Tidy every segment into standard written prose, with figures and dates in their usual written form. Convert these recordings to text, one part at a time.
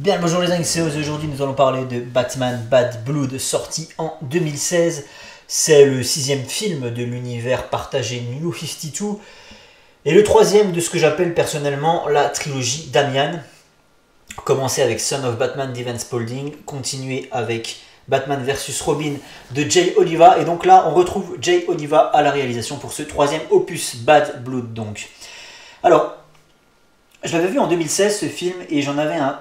Bien, bonjour les Inxéos, aujourd'hui nous allons parler de Batman Bad Blood, sorti en 2016. C'est le 6e film de l'univers partagé New 52 et le 3e de ce que j'appelle personnellement la trilogie Damian. Commencer avec Son of Batman d'Evan Spalding, continuer avec Batman vs Robin de Jay Oliva, et donc là on retrouve Jay Oliva à la réalisation pour ce 3e opus Bad Blood donc. Alors, je l'avais vu en 2016 ce film et j'en avais un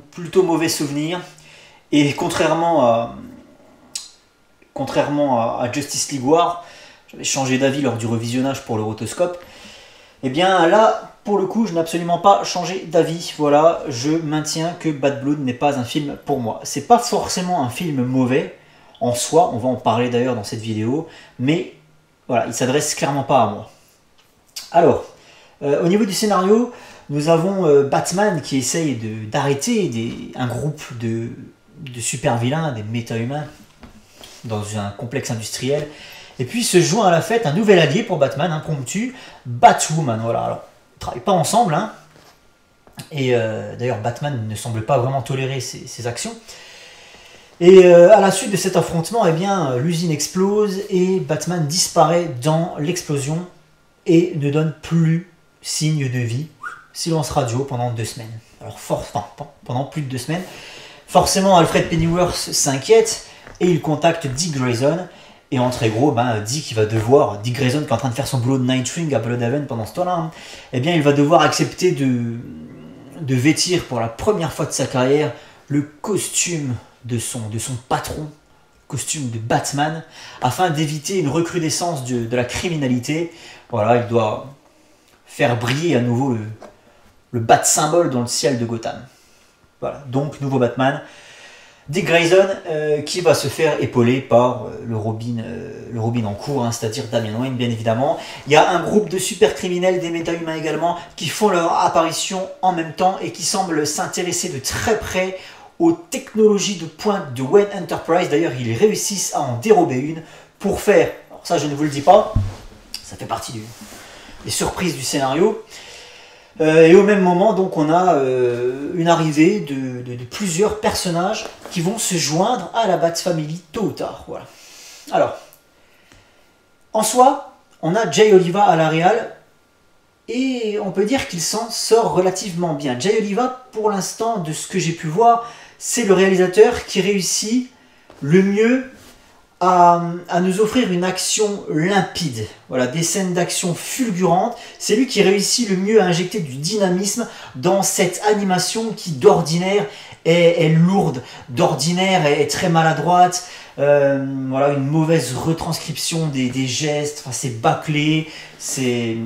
plutôt mauvais souvenir. Et contrairement à Justice League War, j'avais changé d'avis lors du revisionnage pour le rotoscope. Et bien là, pour le coup, je n'ai absolument pas changé d'avis. Voilà, je maintiens que Bad Blood n'est pas un film pour moi. C'est pas forcément un film mauvais en soi, on va en parler d'ailleurs dans cette vidéo, mais voilà, il s'adresse clairement pas à moi. Alors, au niveau du scénario, nous avons Batman qui essaye d'arrêter un groupe de super vilains, des méta-humains, dans un complexe industriel. Et puis se joint à la fête un nouvel allié pour Batman, impromptu, Batwoman. Voilà, alors, ils ne travaillent pas ensemble, hein. Et d'ailleurs, Batman ne semble pas vraiment tolérer ses actions. Et à la suite de cet affrontement, eh bien, l'usine explose et Batman disparaît dans l'explosion et ne donne plus signe de vie. Silence radio pendant 2 semaines. Alors pendant plus de 2 semaines. Forcément, Alfred Pennyworth s'inquiète et il contacte Dick Grayson. Et en très gros, Dick Grayson qui est en train de faire son boulot de Nightwing à Bloodhaven pendant ce temps-là, hein, eh bien il va devoir accepter de vêtir pour la première fois de sa carrière le costume de son patron, costume de Batman, afin d'éviter une recrudescence de la criminalité. Voilà, il doit faire briller à nouveau le bat symbole dans le ciel de Gotham. Voilà, donc nouveau Batman. Dick Grayson qui va se faire épauler par le Robin en cours, hein, c'est-à-dire Damian Wayne bien évidemment. Il y a un groupe de super criminels, des méta-humains également, qui font leur apparition en même temps et qui semblent s'intéresser de très près aux technologies de pointe de Wayne Enterprise. D'ailleurs, ils réussissent à en dérober une pour faire, alors ça je ne vous le dis pas, ça fait partie des surprises du scénario. Et au même moment, donc, on a une arrivée de plusieurs personnages qui vont se joindre à la Bat Family tôt ou tard. Voilà. Alors, en soi, on a Jay Oliva à la réal et on peut dire qu'il s'en sort relativement bien. Jay Oliva, pour l'instant, de ce que j'ai pu voir, c'est le réalisateur qui réussit le mieux à nous offrir une action limpide, voilà, des scènes d'action fulgurantes. C'est lui qui réussit le mieux à injecter du dynamisme dans cette animation qui d'ordinaire est lourde, d'ordinaire est très maladroite. Voilà, une mauvaise retranscription des gestes, enfin, c'est bâclé, c'est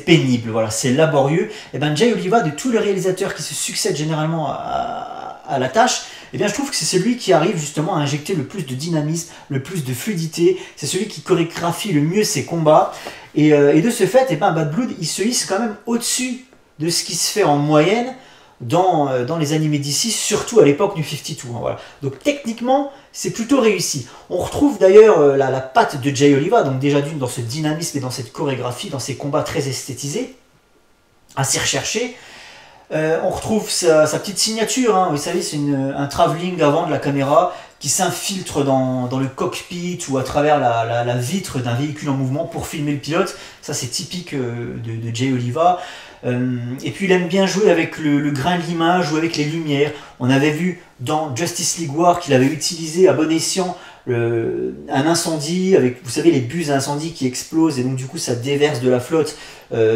pénible, voilà, c'est laborieux. Et ben Jay Oliva, de tous les réalisateurs qui se succèdent généralement à la tâche, eh bien, je trouve que c'est celui qui arrive justement à injecter le plus de dynamisme, le plus de fluidité. C'est celui qui chorégraphie le mieux ses combats. Et de ce fait, eh ben, Bad Blood, il se hisse quand même au-dessus de ce qui se fait en moyenne dans les animés d'ici, surtout à l'époque du 52. Hein, voilà. Donc techniquement, c'est plutôt réussi. On retrouve d'ailleurs la patte de Jay Oliva, donc déjà d'une dans ce dynamisme et dans cette chorégraphie, dans ces combats très esthétisés, assez recherchés. On retrouve sa petite signature, hein. Vous savez, c'est un travelling avant de la caméra qui s'infiltre dans le cockpit ou à travers la vitre d'un véhicule en mouvement pour filmer le pilote. Ça, c'est typique de Jay Oliva. Et puis il aime bien jouer avec le grain de l'image ou avec les lumières. On avait vu dans Justice League War qu'il avait utilisé à bon escient un incendie avec, vous savez, les bus à incendie qui explosent et donc du coup ça déverse de la flotte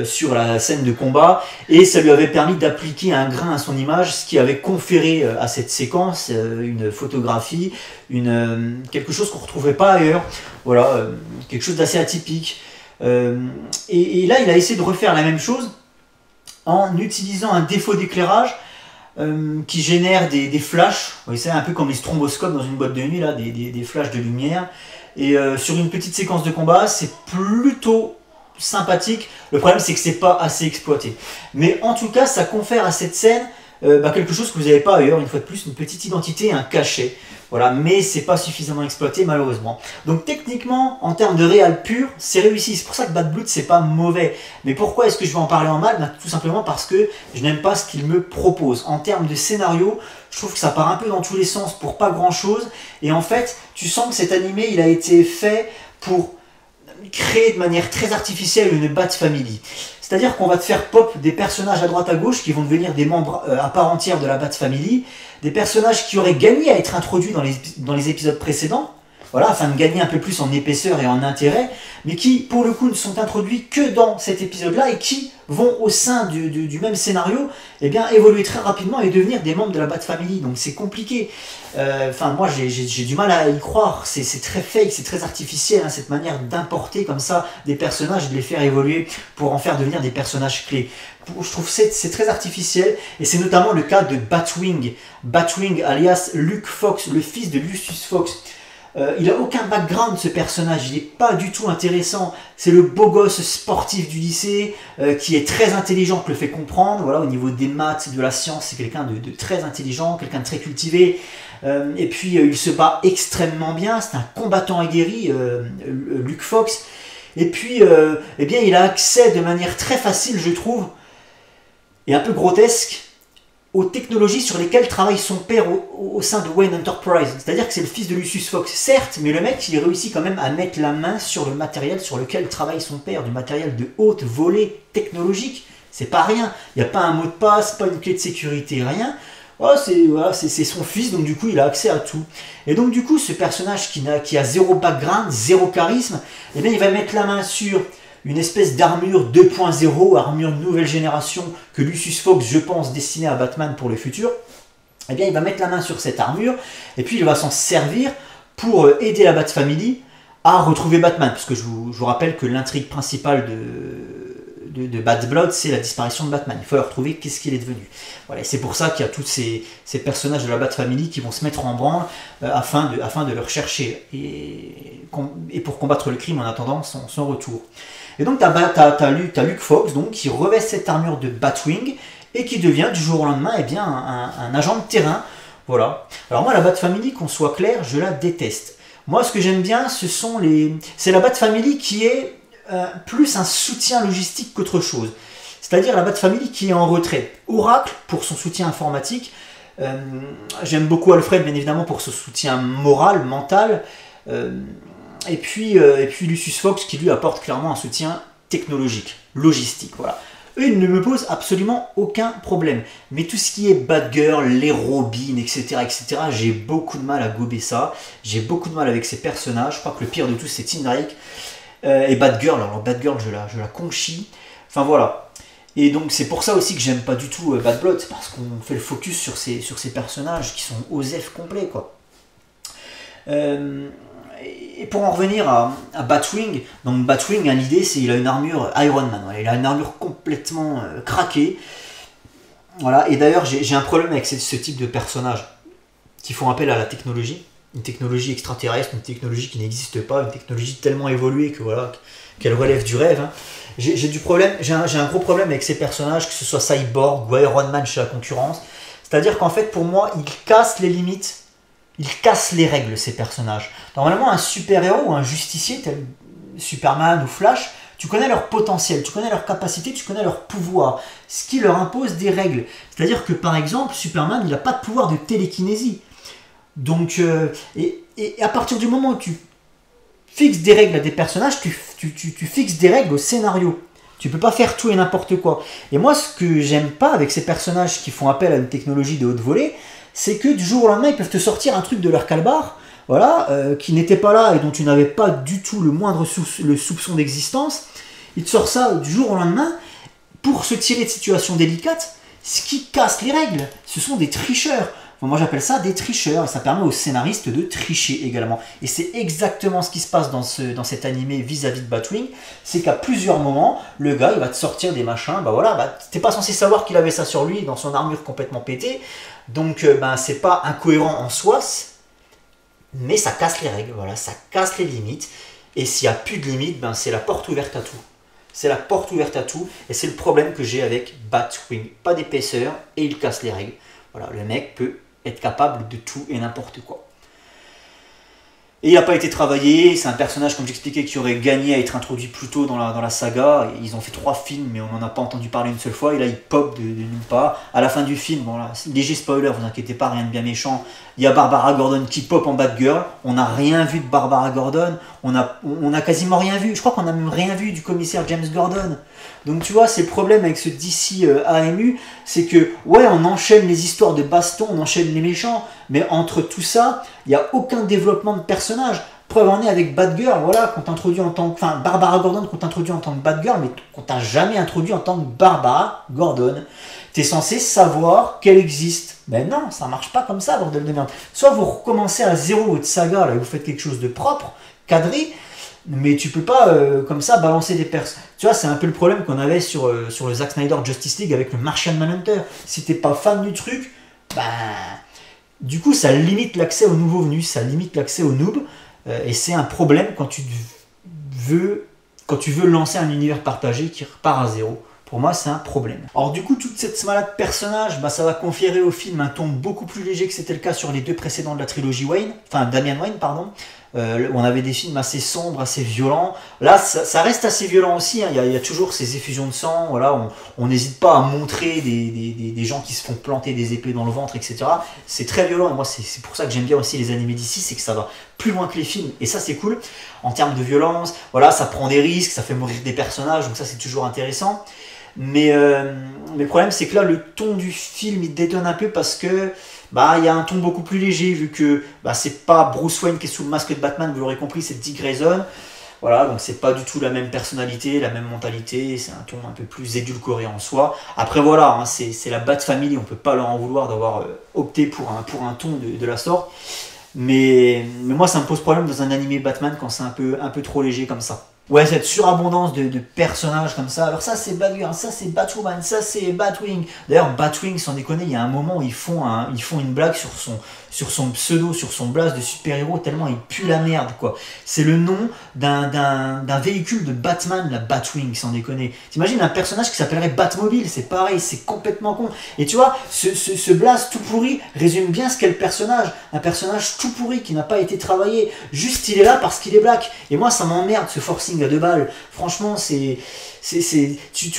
sur la scène de combat, et ça lui avait permis d'appliquer un grain à son image, ce qui avait conféré à cette séquence une photographie, quelque chose qu'on ne retrouverait pas ailleurs. Voilà, quelque chose d'assez atypique. Et là il a essayé de refaire la même chose en utilisant un défaut d'éclairage qui génère des flashs. Vous savez, un peu comme les stromboscopes dans une boîte de nuit, là, des flashs de lumière. Et sur une petite séquence de combat, c'est plutôt sympathique. Le problème, c'est que c'est pas assez exploité. Mais en tout cas, ça confère à cette scène quelque chose que vous n'avez pas ailleurs, une fois de plus, une petite identité, un cachet. Voilà, mais c'est pas suffisamment exploité malheureusement. Donc techniquement, en termes de réal pur, c'est réussi. C'est pour ça que Bad Blood, c'est pas mauvais. Mais pourquoi est-ce que je vais en parler en mal? Ben, tout simplement parce que je n'aime pas ce qu'il me propose. En termes de scénario, je trouve que ça part un peu dans tous les sens pour pas grand chose. Et en fait, tu sens que cet animé, il a été fait pour créer de manière très artificielle une Bat Family. C'est-à-dire qu'on va te faire pop des personnages à droite à gauche qui vont devenir des membres à part entière de la Bat Family, des personnages qui auraient gagné à être introduits dans les épisodes précédents, voilà, afin de gagner un peu plus en épaisseur et en intérêt, mais qui, pour le coup, ne sont introduits que dans cet épisode-là et qui vont, au sein du même scénario, eh bien, évoluer très rapidement et devenir des membres de la Bat Family. Donc c'est compliqué. Enfin, moi, j'ai du mal à y croire. C'est très fake, c'est très artificiel, hein, cette manière d'importer comme ça des personnages et de les faire évoluer pour en faire devenir des personnages clés. Je trouve que c'est très artificiel, et c'est notamment le cas de Batwing. Batwing, alias Luke Fox, le fils de Lucius Fox. Il n'a aucun background, ce personnage, il n'est pas du tout intéressant. C'est le beau gosse sportif du lycée qui est très intelligent, que le fait comprendre. Voilà, au niveau des maths, de la science, c'est quelqu'un de très intelligent, quelqu'un de très cultivé. Et puis il se bat extrêmement bien, c'est un combattant aguerri, Luke Fox. Et puis eh bien, il a accès de manière très facile, je trouve, et un peu grotesque, aux technologies sur lesquelles travaille son père au sein de Wayne Enterprise. C'est-à-dire que c'est le fils de Lucius Fox, certes, mais le mec, il réussit quand même à mettre la main sur le matériel sur lequel travaille son père, du matériel de haute volée technologique. C'est pas rien. Il n'y a pas un mot de passe, pas une clé de sécurité, rien. Oh, c'est son fils, donc du coup, il a accès à tout. Et donc du coup, ce personnage qui a zéro background, zéro charisme, eh bien, il va mettre la main sur une espèce d'armure 2.0, armure nouvelle génération que Lucius Fox, je pense, destinée à Batman pour le futur. Eh bien, il va mettre la main sur cette armure et puis il va s'en servir pour aider la Bat Family à retrouver Batman. Parce que je vous rappelle que l'intrigue principale de Bad Blood, c'est la disparition de Batman. Il faut le retrouver, qu'est-ce qu'il est devenu. Voilà, c'est pour ça qu'il y a tous ces personnages de la Bat Family qui vont se mettre en branle afin de le rechercher et pour combattre le crime en attendant son retour. Et donc, tu as Luke Fox donc, qui revêt cette armure de Batwing et qui devient du jour au lendemain eh bien, un agent de terrain. Voilà. Alors moi, la Bat Family, qu'on soit clair, je la déteste. Moi, ce que j'aime bien, c'est la Bat Family qui est plus un soutien logistique qu'autre chose. C'est-à-dire la Bat Family qui est en retrait. Oracle, pour son soutien informatique. J'aime beaucoup Alfred, bien évidemment, pour son soutien moral, mental. Et puis Lucius Fox qui lui apporte clairement un soutien technologique, logistique, voilà. Eux, ils ne me posent absolument aucun problème. Mais tout ce qui est Batgirl, les Robin, etc., j'ai beaucoup de mal à gober ça. J'ai beaucoup de mal avec ces personnages. Je crois que le pire de tous, c'est Tim Drake. Et Batgirl, alors Batgirl, je la conchis. Enfin voilà. Et donc c'est pour ça aussi que j'aime pas du tout Bad Blood, c'est parce qu'on fait le focus sur ces personnages qui sont OSEF complets, quoi. Et pour en revenir à Batwing, donc Batwing, hein, l'idée c'est qu'il a une armure Iron Man, voilà, il a une armure complètement craquée. Voilà, et d'ailleurs j'ai un problème avec ce type de personnages qui font appel à la technologie, une technologie extraterrestre, une technologie qui n'existe pas, une technologie tellement évoluée que voilà, qu'elle relève du rêve. Hein. J'ai un gros problème avec ces personnages, que ce soit Cyborg ou Iron Man chez la concurrence. C'est-à-dire qu'en fait, pour moi, ils cassent les limites. Ils cassent les règles, ces personnages. Normalement, un super-héros ou un justicier, tel Superman ou Flash, tu connais leur potentiel, tu connais leur capacité, tu connais leur pouvoir. Ce qui leur impose des règles. C'est-à-dire que, par exemple, Superman, il n'a pas de pouvoir de télékinésie. Donc, et à partir du moment où tu fixes des règles à des personnages, tu fixes des règles au scénario. Tu peux pas faire tout et n'importe quoi. Et moi, ce que j'aime pas avec ces personnages qui font appel à une technologie de haute volée, c'est que du jour au lendemain, ils peuvent te sortir un truc de leur calbar, voilà, qui n'était pas là et dont tu n'avais pas du tout le moindre soupçon d'existence. Ils te sortent ça du jour au lendemain pour se tirer de situations délicates, ce qui casse les règles. Ce sont des tricheurs. Enfin, moi, j'appelle ça des tricheurs et ça permet aux scénaristes de tricher également. Et c'est exactement ce qui se passe dans cet animé vis-à-vis de Batwing. C'est qu'à plusieurs moments, le gars, il va te sortir des machins. Bah voilà, bah, t'es pas censé savoir qu'il avait ça sur lui dans son armure complètement pétée. Donc, c'est pas incohérent en soi, mais ça casse les règles, voilà, ça casse les limites. Et s'il n'y a plus de limites, c'est la porte ouverte à tout. C'est la porte ouverte à tout, et c'est le problème que j'ai avec Batwing. Pas d'épaisseur, et il casse les règles. Voilà, le mec peut être capable de tout et n'importe quoi. Et il n'a pas été travaillé, c'est un personnage, comme j'expliquais, qui aurait gagné à être introduit plus tôt dans la saga. Ils ont fait 3 films, mais on n'en a pas entendu parler une seule fois. Et là, il pop de nulle part. À la fin du film, bon là, léger spoiler, vous inquiétez pas, rien de bien méchant. Il y a Barbara Gordon qui pop en Batgirl. On n'a rien vu de Barbara Gordon. On a quasiment rien vu. Je crois qu'on n'a même rien vu du commissaire James Gordon. Donc tu vois, c'est le problème avec ce DC AMU, c'est que, ouais, on enchaîne les histoires de baston, on enchaîne les méchants, mais entre tout ça, il n'y a aucun développement de personnage. Preuve en est avec Batgirl, voilà, qu'on t'introduit en tant que... Enfin, Barbara Gordon qu'on t'introduit en tant que Batgirl, mais qu'on t'a jamais introduit en tant que Barbara Gordon. T'es censé savoir qu'elle existe. Mais non, ça marche pas comme ça, bordel de merde. Soit vous recommencez à zéro votre saga, là, et vous faites quelque chose de propre, cadré, mais tu peux pas comme ça balancer des persos. Tu vois, c'est un peu le problème qu'on avait sur le Zack Snyder Justice League avec le Martian Manhunter. Si t'es pas fan du truc, bah du coup ça limite l'accès aux nouveaux venus, ça limite l'accès aux noobs, et c'est un problème quand tu veux lancer un univers partagé qui repart à zéro. Pour moi, c'est un problème. Alors du coup, toute cette malade de personnages, bah, ça va conférer au film un ton beaucoup plus léger que c'était le cas sur les 2 précédents de la trilogie Wayne, enfin Damian Wayne, pardon. On avait des films assez sombres, assez violents. Là, ça reste assez violent aussi, hein. Il y a toujours ces effusions de sang. Voilà, on n'hésite pas à montrer des gens qui se font planter des épées dans le ventre, etc. C'est très violent, et moi, c'est pour ça que j'aime bien aussi les animés d'ici, c'est que ça va plus loin que les films, et ça, c'est cool. En termes de violence, voilà, ça prend des risques, ça fait mourir des personnages, donc ça, c'est toujours intéressant. Mais le problème, c'est que là, le ton du film, il détonne un peu parce que bah, il y a un ton beaucoup plus léger, vu que bah, c'est pas Bruce Wayne qui est sous le masque de Batman, vous l'aurez compris, c'est Dick Grayson. Voilà, donc c'est pas du tout la même personnalité, la même mentalité, c'est un ton un peu plus édulcoré en soi. Après voilà, hein, c'est la Bat Family, on peut pas leur en vouloir d'avoir opté pour un ton de la sorte. Mais moi, ça me pose problème dans un animé Batman quand c'est un peu trop léger comme ça. Ouais, cette surabondance de personnages comme ça. Alors ça c'est Batgirl, ça c'est Batwoman, ça c'est Batwing. D'ailleurs Batwing, sans déconner, il y a un moment où ils font une blague sur son pseudo, sur son blaze de super-héros, tellement il pue la merde, quoi. C'est le nom d'un véhicule de Batman, la Batwing, sans déconner. T'imagines un personnage qui s'appellerait Batmobile, c'est pareil, c'est complètement con. Et tu vois, ce blaze tout pourri résume bien ce qu'est le personnage. Un personnage tout pourri qui n'a pas été travaillé. Juste il est là parce qu'il est black. Et moi ça m'emmerde ce forcing à 2 balles. Franchement, tu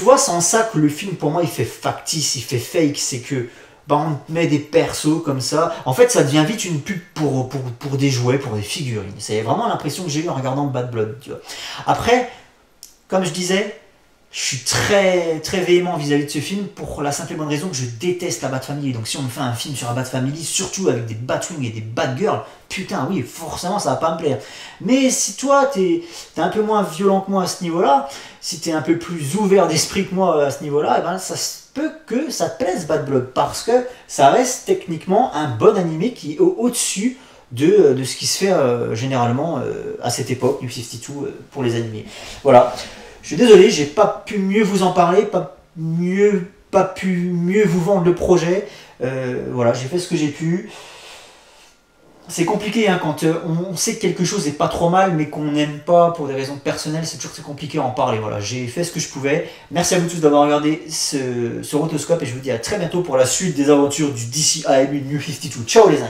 vois, c'est en ça que le film, pour moi, il fait factice, il fait fake. C'est que bah, on met des persos comme ça. En fait, ça devient vite une pub pour des jouets, pour des figurines. C'est vraiment l'impression que j'ai eu en regardant Bad Blood. Tu vois. Après, comme je disais, je suis très, très véhément vis-à-vis de ce film pour la simple et bonne raison que je déteste la Bat Family. Donc si on me fait un film sur la Bat Family, surtout avec des Batwing et des Batgirl, putain oui, forcément ça va pas me plaire. Mais si toi t'es un peu moins violent que moi à ce niveau-là, si t'es un peu plus ouvert d'esprit que moi à ce niveau-là, et ben ça se peut que ça te plaise Bad Blood, parce que ça reste techniquement un bon animé qui est au-dessus de ce qui se fait généralement à cette époque, New 52, pour les animés. Voilà. Je suis désolé, j'ai pas pu mieux vous en parler, pas pu mieux vous vendre le projet. Voilà, j'ai fait ce que j'ai pu. C'est compliqué hein, quand on sait que quelque chose est pas trop mal, mais qu'on n'aime pas pour des raisons personnelles, c'est toujours très compliqué à en parler. Voilà, j'ai fait ce que je pouvais. Merci à vous tous d'avoir regardé ce rotoscope, et je vous dis à très bientôt pour la suite des aventures du DC AMU New 52. Ciao les amis.